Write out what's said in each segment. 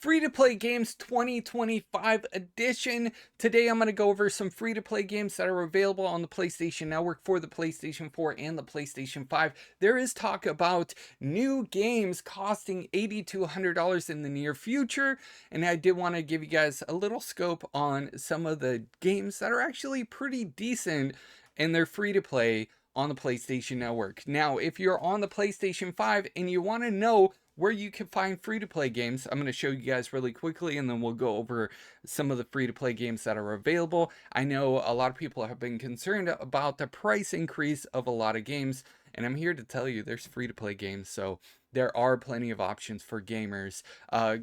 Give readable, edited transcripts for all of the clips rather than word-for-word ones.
Free-to-play games 2025 edition. Today I'm going to go over some free-to-play games that are available on the PlayStation Network for the PlayStation 4 and the PlayStation 5. There is talk about new games costing $80 to $100 in the near future, and I did want to give you guys a little scope on some of the games that are actually pretty decent and they're free-to-play on the PlayStation Network. Now, if you're on the PlayStation 5 and you want to know where you can find free-to-play games, I'm going to show you guys really quickly, and then we'll go over some of the free-to-play games that are available. I know a lot of people have been concerned about the price increase of a lot of games, and I'm here to tell you there's free-to-play games, so there are plenty of options for gamers.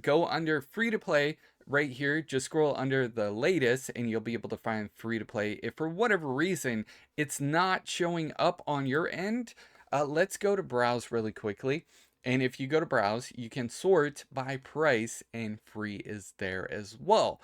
Go under free-to-play right here, just scroll under the latest and you'll be able to find free to play. If for whatever reason it's not showing up on your end, let's go to browse really quickly. And if you go to browse, you can sort by price, and free is there as well.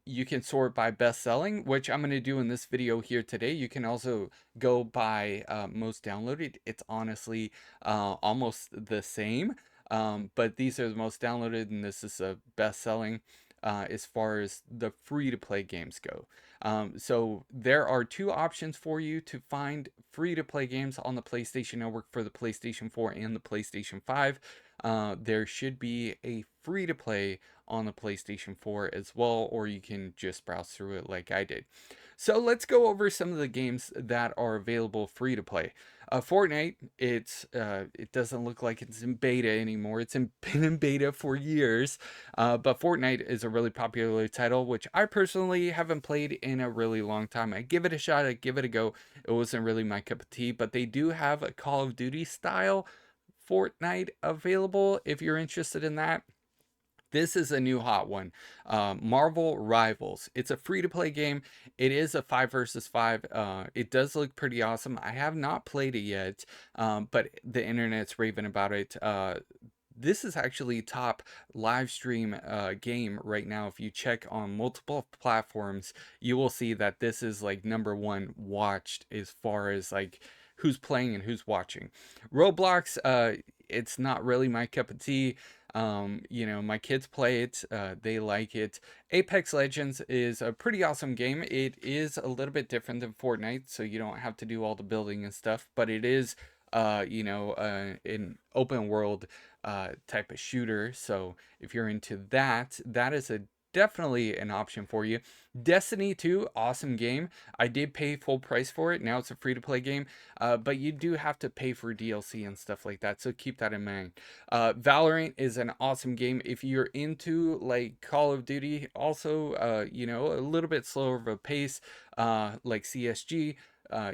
You can sort by best selling, which I'm going to do in this video here today. You can also go by most downloaded. It's honestly almost the same. But these are the most downloaded, and this is a best selling as far as the free to play games go. So there are two options for you to find free to play games on the PlayStation Network for the PlayStation 4 and the PlayStation 5. There should be a free to play on the PlayStation 4 as well, or you can just browse through it like I did. So let's go over some of the games that are available free to play. Fortnite, it doesn't look like it's in beta anymore. Been in beta for years, but Fortnite is a really popular title, which I personally haven't played in a really long time. I give it a shot, I give it a go. It wasn't really my cup of tea, but they do have a Call of Duty style Fortnite available if you're interested in that. This is a new hot one. Marvel Rivals. It's a free-to-play game. It is a 5 versus 5. It does look pretty awesome. I have not played it yet, but the internet's raving about it. This is actually top live stream game right now. If you check on multiple platforms, you will see that this is like #1 watched as far as like who's playing and who's watching. Roblox, it's not really my cup of tea. My kids play it, they like it. Apex Legends is a pretty awesome game. It is a little bit different than Fortnite, so you don't have to do all the building and stuff, but it is, an open world type of shooter. So if you're into that, that is definitely an option for you. Destiny 2, awesome game. I did pay full price for it. Now it's a free-to-play game, but you do have to pay for DLC and stuff like that, so keep that in mind. Valorant is an awesome game if you're into like Call of Duty. Also, a little bit slower of a pace, like CSG.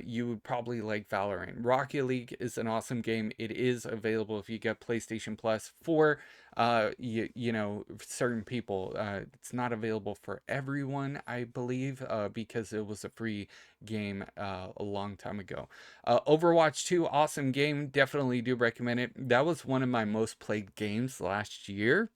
You would probably like Valorant. Rocket League is an awesome game. It is available if you get PlayStation Plus for certain people. It's not available for everyone, I believe, because it was a free game a long time ago. Overwatch 2, awesome game. Definitely do recommend it. That was one of my most played games last year.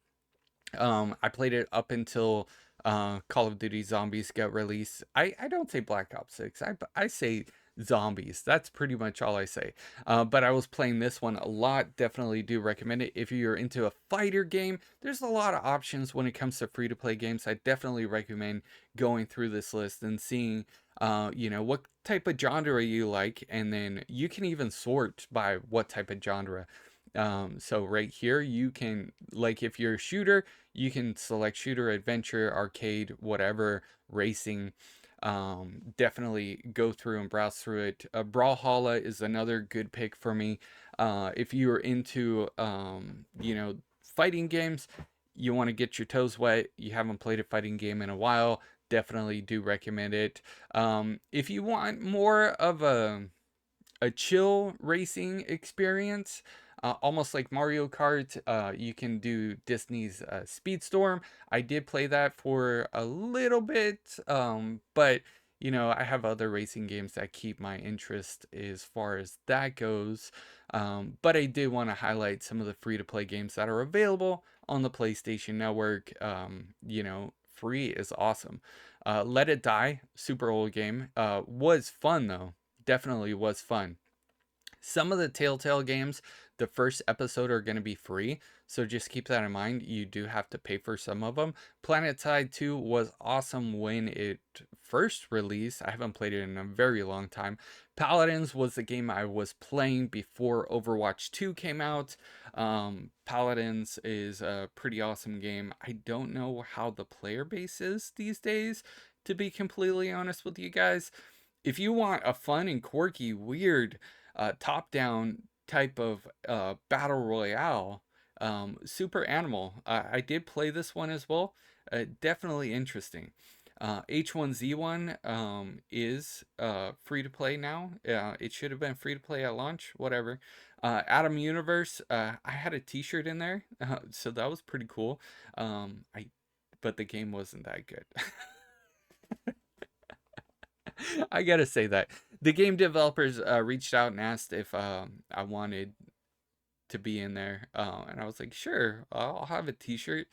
I played it up until Call of Duty Zombies got released. I don't say Black Ops 6. I say Zombies. That's pretty much all I say. But I was playing this one a lot. Definitely do recommend it. If you're into a fighter game, there's a lot of options when it comes to free-to-play games. I definitely recommend going through this list and seeing what type of genre you like, and then you can even sort by what type of genre. So right here, you can, like, if you're a shooter, you can select shooter, adventure, arcade, whatever, racing. Definitely go through and browse through it. Brawlhalla is another good pick for me. If you're into, fighting games, you want to get your toes wet, you haven't played a fighting game in a while, definitely do recommend it. If you want more of a chill racing experience, almost like Mario Kart. You can do Disney's Speedstorm. I did play that for a little bit, but I have other racing games that keep my interest as far as that goes. But I did want to highlight some of the free-to-play games that are available on the PlayStation Network. Free is awesome. Let It Die, super old game. Was fun though. Definitely was fun. Some of the Telltale games, the first episode are going to be free, so just keep that in mind. You do have to pay for some of them. PlanetSide 2 was awesome when it first released. I haven't played it in a very long time. Paladins was the game I was playing before Overwatch 2 came out. Paladins is a pretty awesome game. I don't know how the player base is these days, to be completely honest with you guys. If you want a fun and quirky, weird, top-down type of battle royale, Super Animal. I did play this one as well. Definitely interesting. H1Z1 is free to play now. It should have been free to play at launch, whatever. Atom Universe, I had a t-shirt in there, so that was pretty cool. But the game wasn't that good. I gotta say that. The game developers reached out and asked if I wanted to be in there, and I was like, sure, I'll have a t-shirt.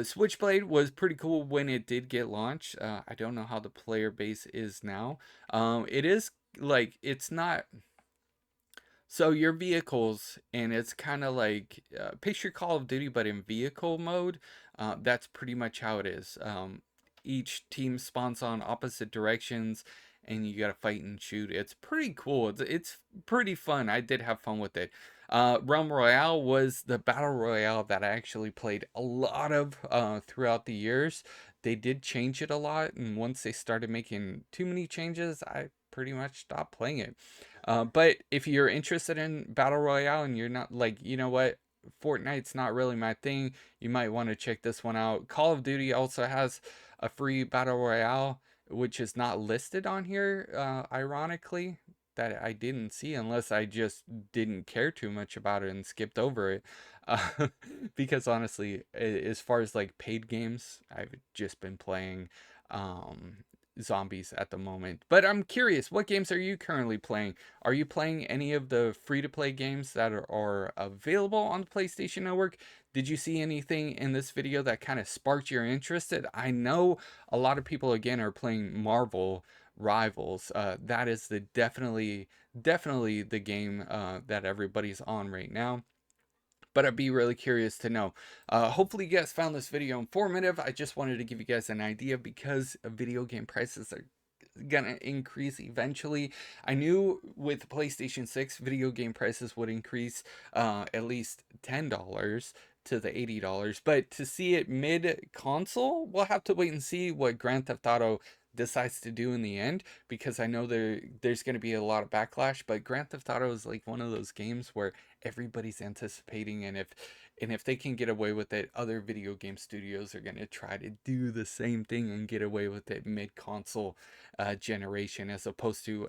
Switchblade was pretty cool when it did get launched. I don't know how the player base is now. It is like, it's not, so your vehicles, and it's kind of like picture Call of Duty, but in vehicle mode. That's pretty much how it is. Each team spawns on opposite directions, and you gotta fight and shoot. It's pretty cool. It's pretty fun. I did have fun with it. Realm Royale was the battle royale that I actually played a lot of throughout the years. They did change it a lot, and once they started making too many changes, I pretty much stopped playing it. But if you're interested in battle royale and you're not like, you know what, Fortnite's not really my thing, you might want to check this one out. Call of Duty also has a free battle royale, which is not listed on here, ironically, that I didn't see, unless I just didn't care too much about it and skipped over it. Uh, because honestly, as far as like paid games, I've just been playing zombies at the moment. But I'm curious, what games are you currently playing? Are you playing any of the free-to-play games that are available on the PlayStation Network? Did you see anything in this video that kind of sparked your interest? I know a lot of people again are playing Marvel Rivals. That is the definitely the game that everybody's on right now, but I'd be really curious to know. Hopefully you guys found this video informative. I just wanted to give you guys an idea because video game prices are gonna increase eventually. I knew with PlayStation 6 video game prices would increase at least $10 to the $80, but to see it mid console, we'll have to wait and see what Grand Theft Auto decides to do in the end, because I know there's going to be a lot of backlash. But Grand Theft Auto is like one of those games where everybody's anticipating, and if they can get away with it, other video game studios are going to try to do the same thing and get away with it mid console generation, as opposed to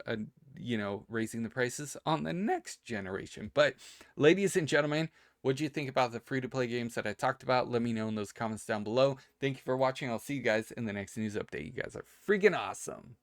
raising the prices on the next generation. But ladies and gentlemen, what do you think about the free-to-play games that I talked about? Let me know in those comments down below. Thank you for watching. I'll see you guys in the next news update. You guys are freaking awesome.